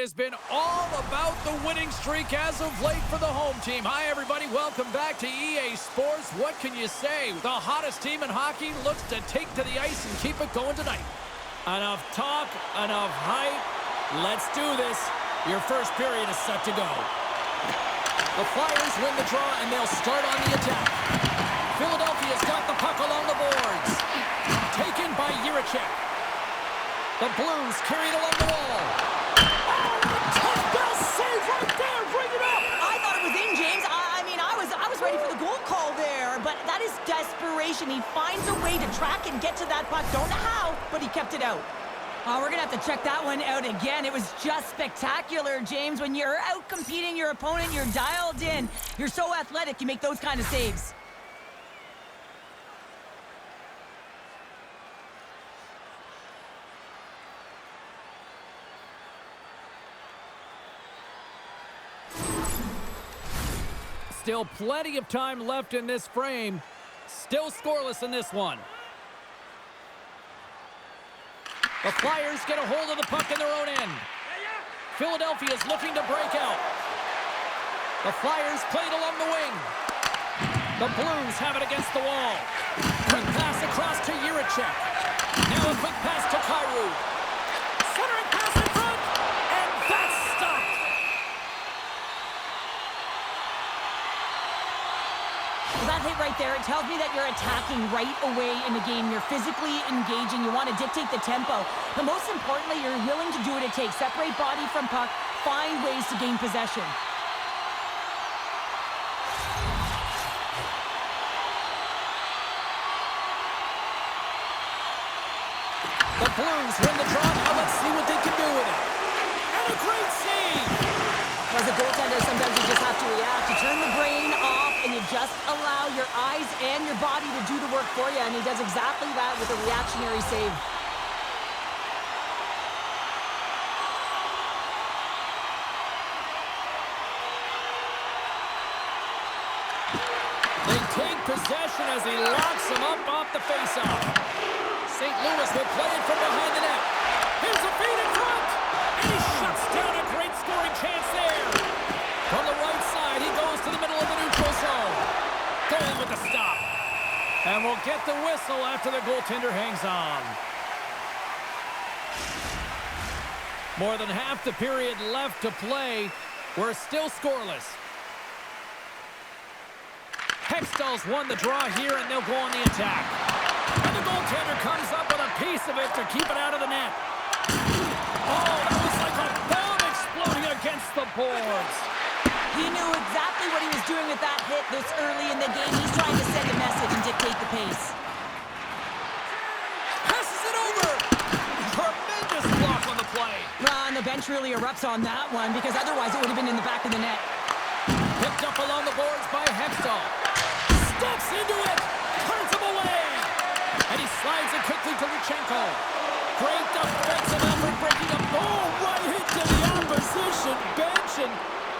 has been all about the winning streak as of late for the home team. Hi, everybody. Welcome back to EA Sports. What can you say? The hottest team in hockey looks to take to the ice and keep it going tonight. Enough talk, enough hype. Let's do this. Your first period is set to go. The Flyers win the draw, and they'll start on the attack. Philadelphia's got the puck along the boards. Taken by Jiricek. The Blues carry it along the wall. Touchdown save right there. Bring it up. I thought it was in, James. I was ready for the goal call there, but that is desperation. He finds a way to track and get to that puck. Don't know how, but he kept it out. We're going to have to check that one out again. It was just spectacular, James. When you're out competing your opponent, you're dialed in. You're so athletic, you make those kind of saves. Still plenty of time left in this frame. Still scoreless in this one. The Flyers get a hold of the puck in their own end. Philadelphia's looking to break out. The Flyers played along the wing. The Blues have it against the wall. Quick pass across to Jiricek. Now a quick pass to Kyrou. Centering pass in front. And that's stopped. Well, that hit right there, it tells me that you're attacking right away in the game. You're physically engaging. You want to dictate the tempo. But most importantly, you're willing to do what it takes. Separate body from puck. Find ways to gain possession. The Blues win the draw. Now let's see what they can do with it. And a great save. As a goaltender, sometimes you just have to react. You turn the brain off, and you just allow your eyes and your body to do the work for you, and he does exactly that with a reactionary save. They take possession as he locks him up off the faceoff. St. Louis will play it from behind the net. Here's a feed in front, and he shuts down a great scoring chance there. From the right side, he goes to the middle of the neutral zone. Going with the stop. And we'll get the whistle after the goaltender hangs on. More than half the period left to play. We're still scoreless. Hextall's won the draw here, and they'll go on the attack. And the goaltender comes up with a piece of it to keep it out of the net. Oh, that was like a bomb exploding against the boards. He knew exactly what he was doing with that hit this early in the game. He's trying to send a message and dictate the pace. Passes it over. Tremendous block on the play. And the bench really erupts on that one, because otherwise it would have been in the back of the net. Picked up along the boards by Hextall. Steps into it. Turns him away. And he slides it quickly to Luchenko. Great defensive effort, breaking up. Oh, right into the opposition bench, and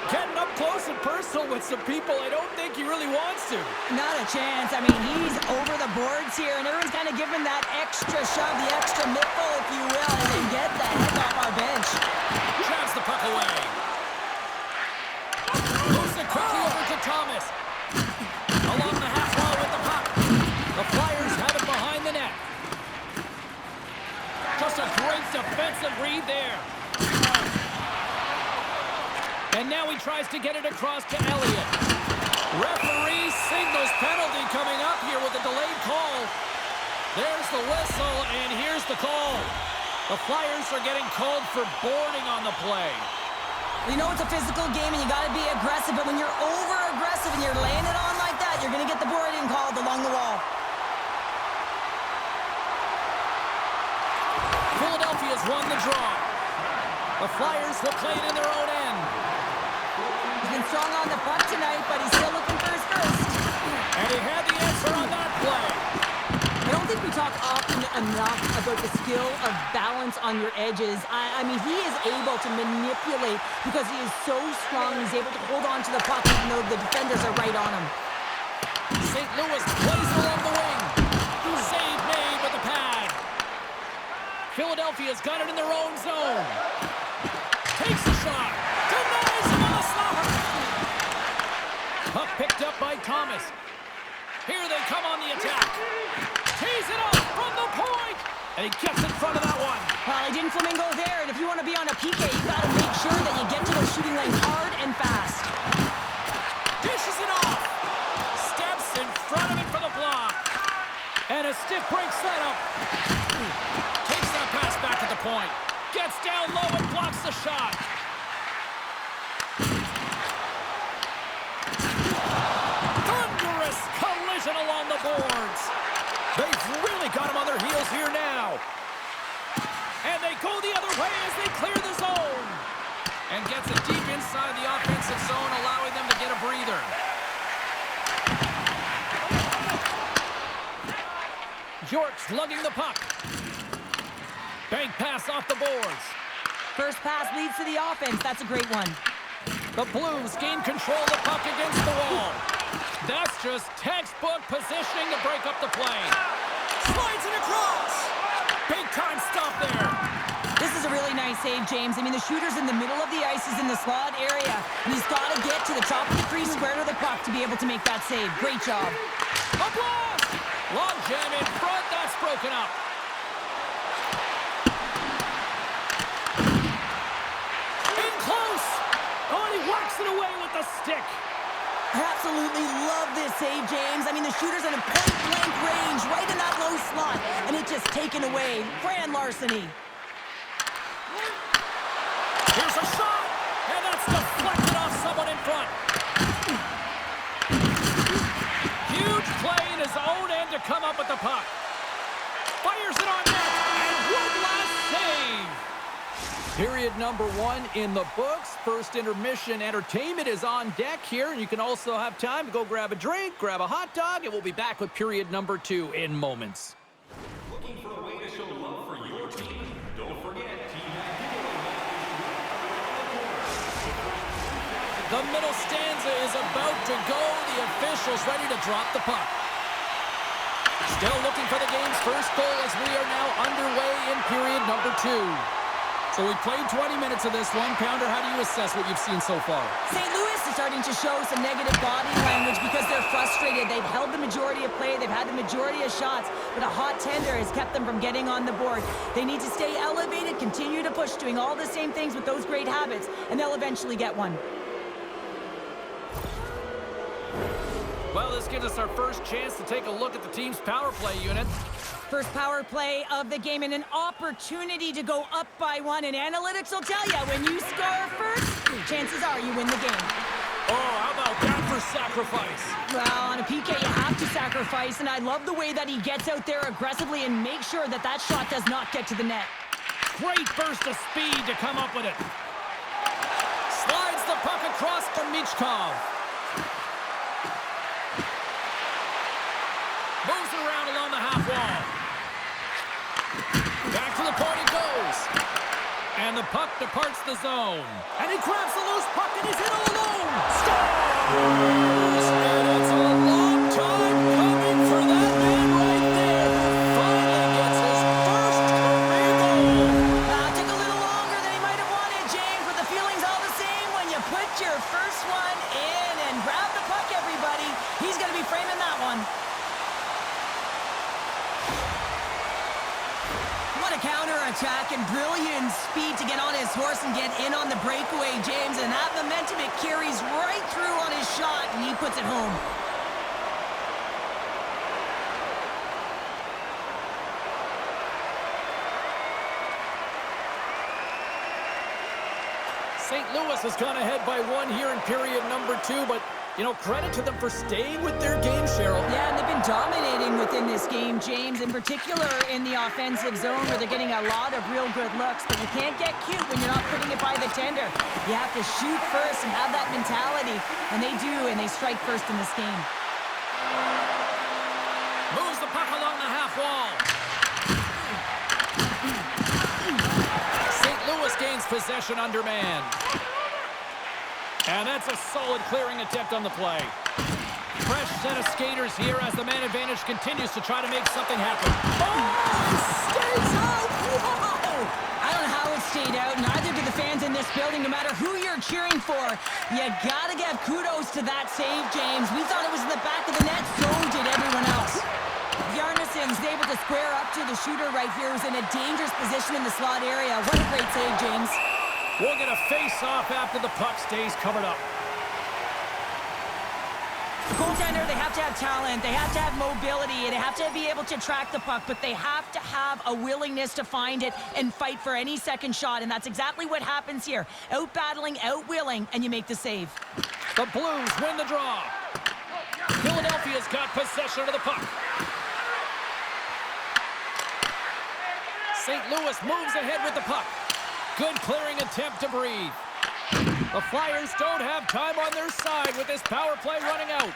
getting up close and personal with some people I don't think he really wants to. Not a chance. I mean, he's over the boards here, and everyone's kind of giving that extra shove, the extra middle, if you will, and then get the heck off our bench. Grabs the puck away. Moves it quickly over to Thomas. Along the half wall with the puck. The Flyers have it behind the net. Just a great defensive read there. And now he tries to get it across to Elliott. Referee signals penalty coming up here with a delayed call. There's the whistle, and here's the call. The Flyers are getting called for boarding on the play. You know it's a physical game, and you got to be aggressive, but when you're over-aggressive and you're laying it on like that, you're going to get the boarding called along the wall. Philadelphia's won the draw. The Flyers will play it in their own end. He's been strong on the puck tonight, but he's still looking for his first. And he had the answer on that play. I don't think we talk often enough about the skill of balance on your edges. I mean, he is able to manipulate because he is so strong. He's able to hold on to the puck even though the defenders are right on him. St. Louis plays along the wing. Save made with the pad. Philadelphia's got it in their own zone. Takes a shot. attack. Tees it up from the point. And he gets in front of that one. Well, he didn't flamingo there, and if you want to be on a PK, you got to make sure that you get to those shooting lanes hard and fast. Dishes it off. Steps in front of it for the block. And a stiff break setup. Takes that pass back at the point. Gets down low and blocks the shot. Thunderous collision along the boards. They've really got him on their heels here now. And they go the other way as they clear the zone. And gets it deep inside the offensive zone, allowing them to get a breather. York's lugging the puck. Bank pass off the boards. First pass leads to the offense. That's a great one. The Blues gain control of the puck against the wall. That's just textbook positioning to break up the play. Slides it across. Big time stop there. This is a really nice save, James. I mean, the shooter's in the middle of the ice. He's in the slot area. And he's got to get to the top of the crease square to the puck to be able to make that save. Great job. A blast! Long jam in front. That's broken up. In close. Oh, and he works it away with the stick. I absolutely love this save, James. I mean, the shooter's in a point-blank range right in that low slot. And it's just taken away. Grand larceny. Here's a shot. And that's deflected off someone in front. Huge play in his own end to come up with the puck. Fires it on net. And one last save. Period number 1 in the books. First intermission entertainment is on deck here. And you can also have time to go grab a drink, grab a hot dog, and we'll be back with period number 2 in moments. Looking for a way to show love for your team? Don't forget, the middle stanza is about to go. The officials ready to drop the puck. Still looking for the game's first goal as we are now underway in period number 2. So we played 20 minutes of this one. Pounder, how do you assess what you've seen so far? St. Louis is starting to show some negative body language because they're frustrated. They've held the majority of play. They've had the majority of shots, but a hot tender has kept them from getting on the board. They need to stay elevated, continue to push, doing all the same things with those great habits, and they'll eventually get one. Well, this gives us our first chance to take a look at the team's power play unit. First power play of the game and an opportunity to go up by 1. And analytics will tell you, when you score first, chances are you win the game. Oh, how about that for sacrifice? Well, on a PK, you have to sacrifice, and I love the way that he gets out there aggressively and makes sure that that shot does not get to the net. Great burst of speed to come up with it. Slides the puck across to Michkov. Moves it around along the half wall. Back to the point it goes. And the puck departs the zone. And he grabs the loose puck and he's in all alone. Scores! And it's a long time coming for that man right there. Finally gets his first career goal. Took a little longer than he might have wanted, James, but the feeling's all the same when you put your first one in. And grab the puck, everybody. He's going to be framing that one. Counter-attack and brilliant speed to get on his horse and get in on the breakaway, James. And that momentum, it carries right through on his shot, and he puts it home. St. Louis has gone ahead by 1 here in period number 2, but you know, credit to them for staying with their game, Cheryl. Yeah, and they've been dominating within this game, James, in particular in the offensive zone where they're getting a lot of real good looks. But you can't get cute when you're not putting it by the tender. You have to shoot first and have that mentality, and they do, and they strike first in this game. Moves the puck along the half wall. St. Louis gains possession under man. And that's a solid clearing attempt on the play. Fresh set of skaters here as the man advantage continues to try to make something happen. Oh, it stays out! Whoa! I don't know how it stayed out, neither do the fans in this building, no matter who you're cheering for. You gotta give kudos to that save, James. We thought it was in the back of the net, so did everyone else. Sims able to square up to the shooter right here, who's in a dangerous position in the slot area. What a great save, James. We'll get a face-off after the puck stays covered up. Goaltender, they have to have talent, they have to have mobility, they have to be able to track the puck, but they have to have a willingness to find it and fight for any second shot, and that's exactly what happens here. Out-battling, out-willing, and you make the save. The Blues win the draw. Philadelphia's got possession of the puck. St. Louis moves ahead with the puck. Good clearing attempt to breathe. The Flyers don't have time on their side with this power play running out.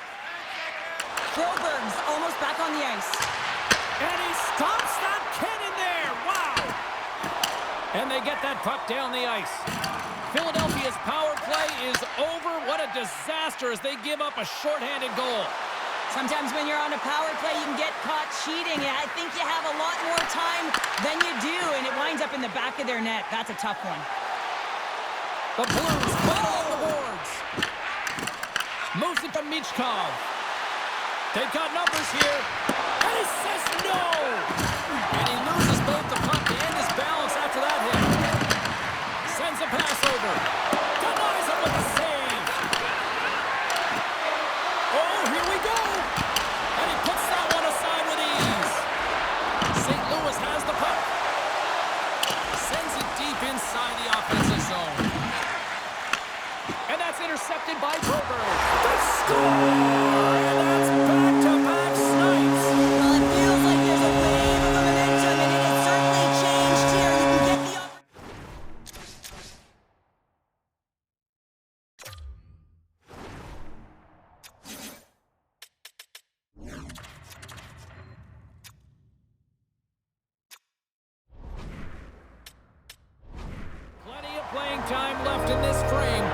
Broberg's almost back on the ice. And he stomps that cannon there. Wow. And they get that puck down the ice. Philadelphia's power play is over. What a disaster as they give up a shorthanded goal. Sometimes when you're on a power play, you can get caught cheating, and I think you have a lot more time than you do, and it winds up in the back of their net. That's a tough one. The Blues put it on the boards. Moves it to Michkov. They've got numbers here. And he says no! And he loses both the puck and his balance after that hit. Sends a pass over. Denies it with a save. Oh, here we go! And he puts that one aside with ease. St. Louis has the puck. Sends it deep inside the offensive zone. And that's intercepted by Broberg. They score! And that's back-to-back snipes. Well, it feels like there's a wave of momentum, and it has certainly changed here. You can get the Plenty of playing time left in this frame.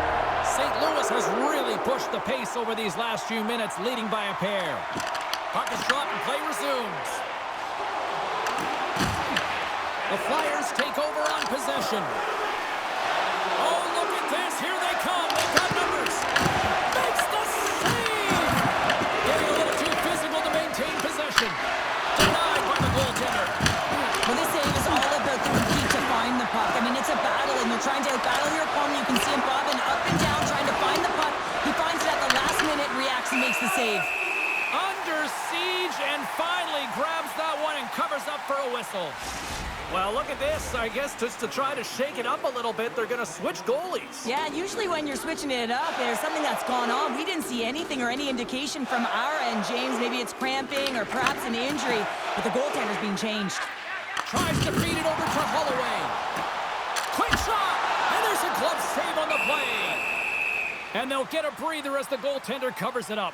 St. Louis has really pushed the pace over these last few minutes, leading by a pair. Puck is dropped and play resumes. The Flyers take over on possession. Oh, look at this. Here they come. They've got numbers. Makes the save. Getting a little too physical to maintain possession. Denied by the goaltender. Well, this save is all about the compete to find the puck. I mean, it's a battle, and you're trying to battle your opponent. You can see him bobbing up and down, trying to find the puck. He finds it at the last minute, reacts, and makes the save. Under siege, and finally grabs that one and covers up for a whistle. Well, look at this. I guess just to try to shake it up a little bit, they're going to switch goalies. Yeah, usually when you're switching it up, there's something that's gone on. We didn't see anything or any indication from our end, James. Maybe it's cramping or perhaps an injury, but the goaltender's being changed. Tries to feed it over to Holloway. Quick shot! And there's a glove save on the play. And they'll get a breather as the goaltender covers it up.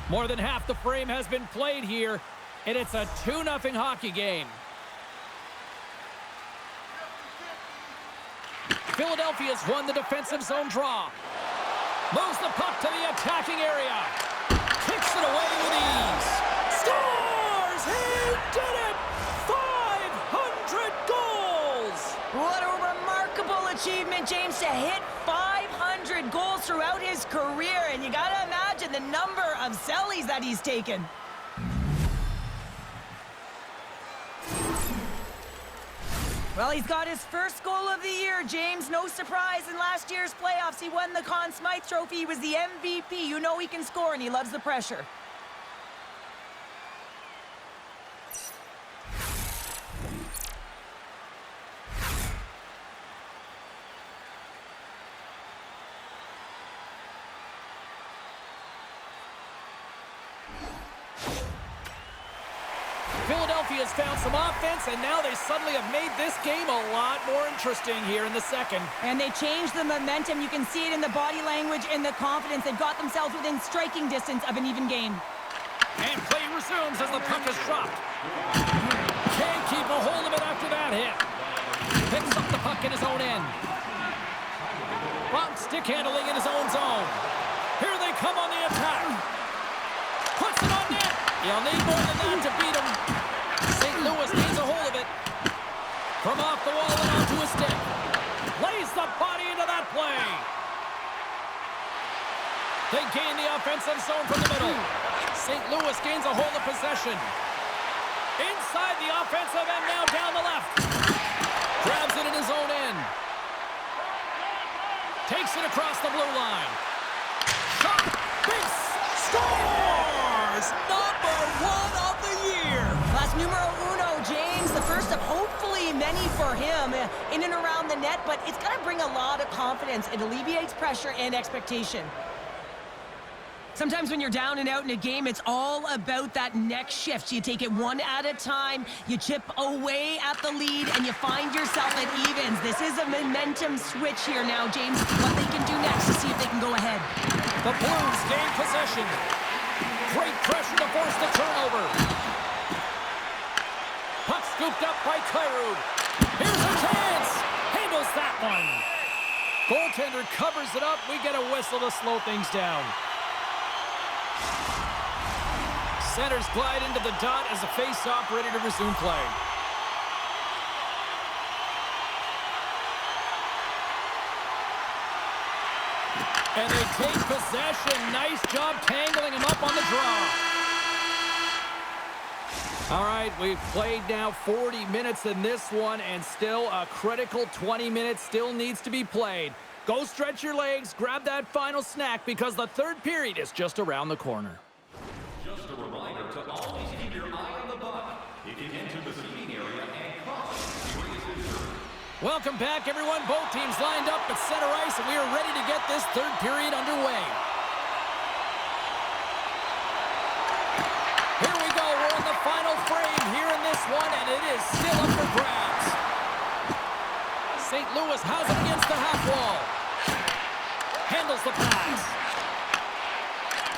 More than half the frame has been played here, and it's a 2-0 hockey game. Philadelphia's won the defensive zone draw. Moves the puck to the attacking area. Kicks it away with ease. Scores! He did it! 500 goals! What a remarkable achievement, James, to hit 500 goals throughout his career. And you got to imagine the number of sellies that he's taken. Well, he's got his first goal of the year, James. No surprise, in last year's playoffs, he won the Conn Smythe Trophy. He was the MVP. You know he can score, and he loves the pressure. Philadelphia's found some offense, and now they suddenly have made this game a lot more interesting here in the second. And they changed the momentum. You can see it in the body language and the confidence. They've got themselves within striking distance of an even game. And play resumes as the puck is dropped. Can't keep a hold of it after that hit. Picks up the puck in his own end. Bounce stick handling in his own zone. Here they come on the attack. Puts it on net. He'll need more than that to beat him. St. Louis needs a hold of it. From off the wall and onto a stick. Lays the body into that play. They gain the offensive zone from the middle. St. Louis gains a hold of possession. Inside the offensive end, now down the left. Grabs it in his own end. Takes it across the blue line. Shot. Big scores! Number 1 of the year. That's numero uno, James. The first of hopefully many for him in and around the net, but it's going to bring a lot of confidence. It alleviates pressure and expectation. Sometimes when you're down and out in a game, it's all about that next shift. You take it one at a time, you chip away at the lead, and you find yourself at evens. This is a momentum switch here now, James. What they can do next to see if they can go ahead. The Blues gain possession. Great pressure to force the turnover. Puck scooped up by Kyrou. Here's a chance. Handles that one. Goaltender covers it up. We get a whistle to slow things down. Centers glide into the dot as a face-off ready to resume play. And they take possession. Nice job tangling him up on the draw. All right, we've played now 40 minutes in this one, and still a critical 20 minutes still needs to be played. Go stretch your legs, grab that final snack, because the third period is just around the corner. Just a reminder to always keep your eye on the puck. It can enter the seating area and cause serious injury. Welcome back, everyone. Both teams lined up at center ice, and we are ready to get this third period underway. Here we go. We're in the final frame here in this one, and it is still up for grabs. St. Louis has it against the half wall. Handles the pass.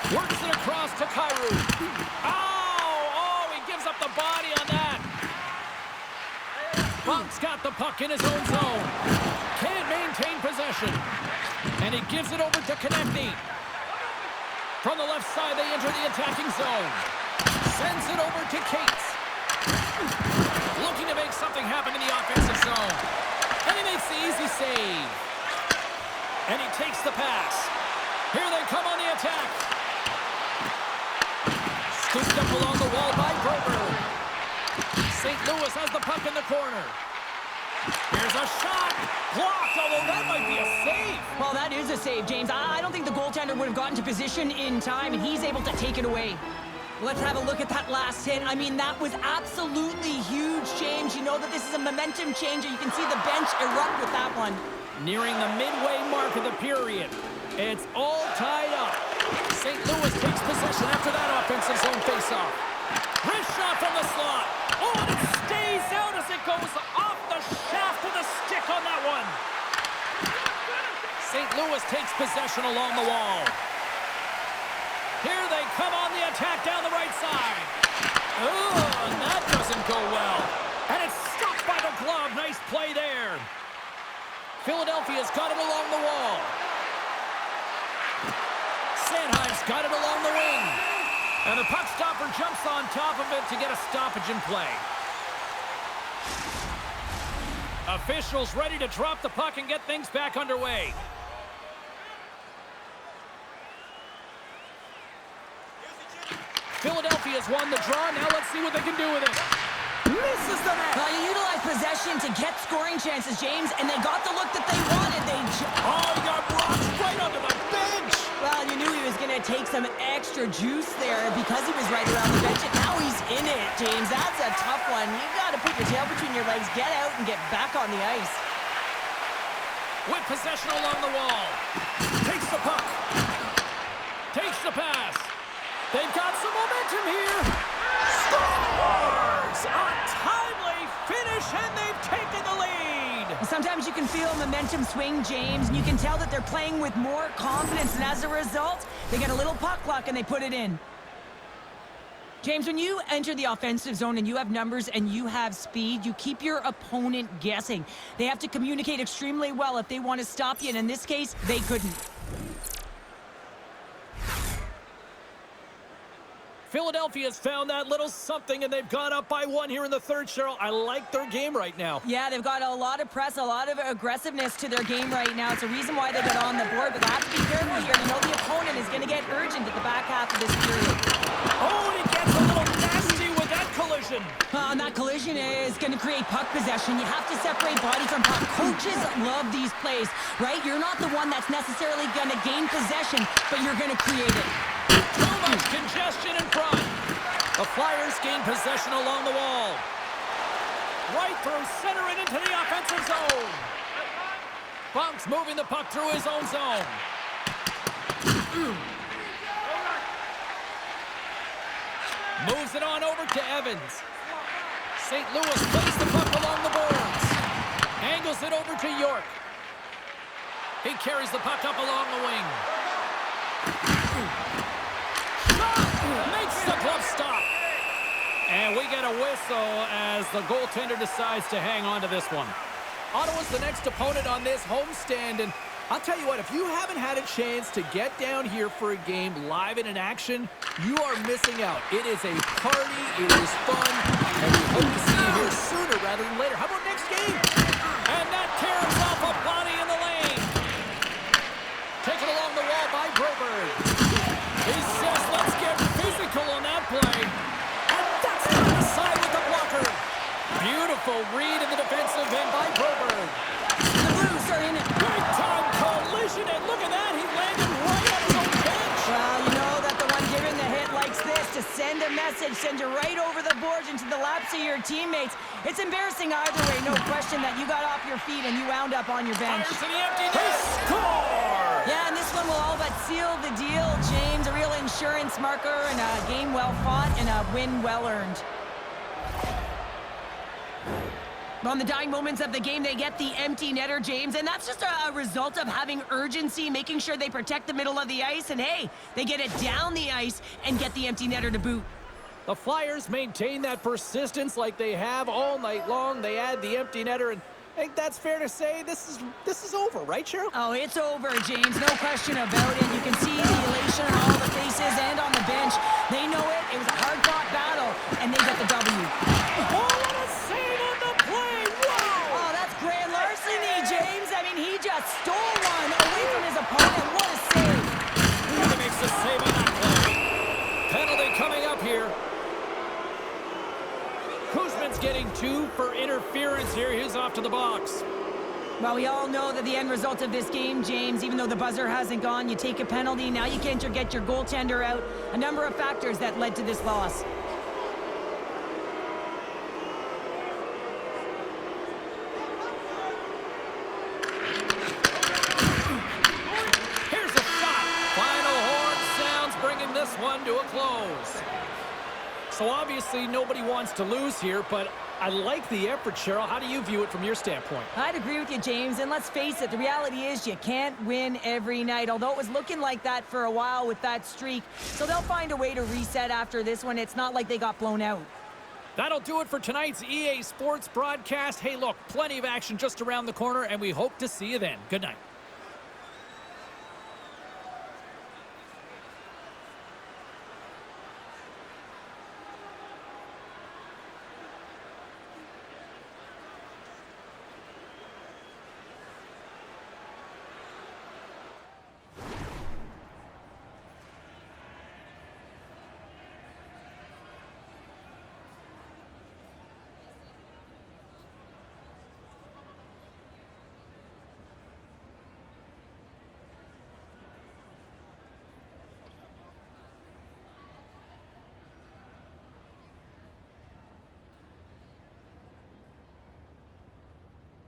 Works it across to Kyrou. Oh, he gives up the body on that. Bunk's got the puck in his own zone. Can't maintain possession. And he gives it over to Konechny. From the left side, they enter the attacking zone. Sends it over to Cates. Looking to make something happen in the offensive zone. And he makes the easy save. And he takes the pass. Here they come on the attack. Scooped up along the wall by Brober. St. Louis has the puck in the corner. Here's a shot. Blocked, although that might be a save. Well, that is a save, James. I don't think the goaltender would have gotten to position in time, and he's able to take it away. Let's have a look at that last hit. I mean, that was absolutely huge, James. You know that this is a momentum changer. You can see the bench erupt with that one. Nearing the midway mark of the period. It's all tied up. St. Louis takes possession after that offensive zone faceoff. Wrist shot from the slot. Oh, and it stays out as it goes off the shaft of the stick on that one. St. Louis takes possession along the wall. Here they come on the attack down the right side. Oh, and that doesn't go well. And it's stopped by the glove. Nice play there. Philadelphia's got it along the wall. Sanheim's got it along the wing. And the puck stopper jumps on top of it to get a stoppage in play. Officials ready to drop the puck and get things back underway. Philadelphia's won the draw. Now let's see what they can do with it. Misses the net. Well, you utilize possession to get scoring chances, James, and they got the look that they wanted. Oh, he got brought right onto the bench. Well, you knew he was going to take some extra juice there because he was right around the bench, and now he's in it, James. That's a tough one. You've got to put your tail between your legs, get out, and get back on the ice. With possession along the wall. Takes the puck. Takes the pass. They've got some momentum here. Scores! A timely finish, and they've taken the lead. Sometimes you can feel momentum swing, James, and you can tell that they're playing with more confidence, and as a result, they get a little puck luck and they put it in. James, when you enter the offensive zone and you have numbers and you have speed, you keep your opponent guessing. They have to communicate extremely well if they want to stop you, and in this case, they couldn't. Philadelphia's found that little something, and they've gone up by 1 here in the third, Cheryl. I like their game right now. Yeah, they've got a lot of press, a lot of aggressiveness to their game right now. It's a reason why they got on the board, but they have to be careful here. You know the opponent is going to get urgent at the back half of this period. Oh, and he gets a little nasty with that collision. And that collision is going to create puck possession. You have to separate body from puck. Coaches love these plays, right? You're not the one that's necessarily going to gain possession, but you're going to create it. Too much congestion in front. The Flyers gain possession along the wall. Right through center and into the offensive zone. Bunk's moving the puck through his own zone. Moves it on over to Evans. St. Louis plays the puck along the boards. Angles it over to York. He carries the puck up along the wing. Makes the glove stop. And we get a whistle as the goaltender decides to hang on to this one. Ottawa's the next opponent on this homestand, and I'll tell you what, if you haven't had a chance to get down here for a game live and in action, you are missing out. It is a party, it is fun, and we hope to see you here sooner rather than later. How about next game? And that tears off a body in the lane. Taken along the wall by Broberg. He says, let's get physical on that play. And that's on the side with the blocker. Beautiful read in the defensive end by Broberg. The Blues are in it. Big time collision, and look at that. He landed right on his own bench. Well, you know that the one giving the hit likes this, to send a message, send you right over the boards into the laps of your teammates. It's embarrassing either way, no question that you got off your feet and you wound up on your bench. Fires to the empty net. Score! Yeah, and this one will all but seal the deal, James. A real insurance marker and a game well fought and a win well earned. On the dying moments of the game, they get the empty netter, James, and that's just a result of having urgency, making sure they protect the middle of the ice, and hey, they get it down the ice and get the empty netter to boot. The Flyers maintain that persistence like they have all night long. They add the empty netter, and I think that's fair to say this is over, right, Cheryl? Oh, it's over, James. No question about it. You can see the elation on all the faces and on the bench. They know it. It was a hard-fought battle, and they get the W. Oh, what a save on the play! Wow! Oh, that's grand larceny, James. I mean, he just stole one away from his opponent. What a save. He makes the save on that play. Penalty coming up here. Kuzman's getting 2 for interference here. He's off to the box. Well, we all know that the end result of this game, James, even though the buzzer hasn't gone, you take a penalty. Now you can't get your goaltender out. A number of factors that led to this loss. Here's a shot. Final horn sounds, bringing this one to a close. So obviously nobody wants to lose here, but I like the effort, Cheryl. How do you view it from your standpoint? I'd agree with you, James, and let's face it, the reality is you can't win every night, although it was looking like that for a while with that streak. So they'll find a way to reset after this one. It's not like they got blown out. That'll do it for tonight's EA Sports broadcast. Hey, look, plenty of action just around the corner, and we hope to see you then. Good night.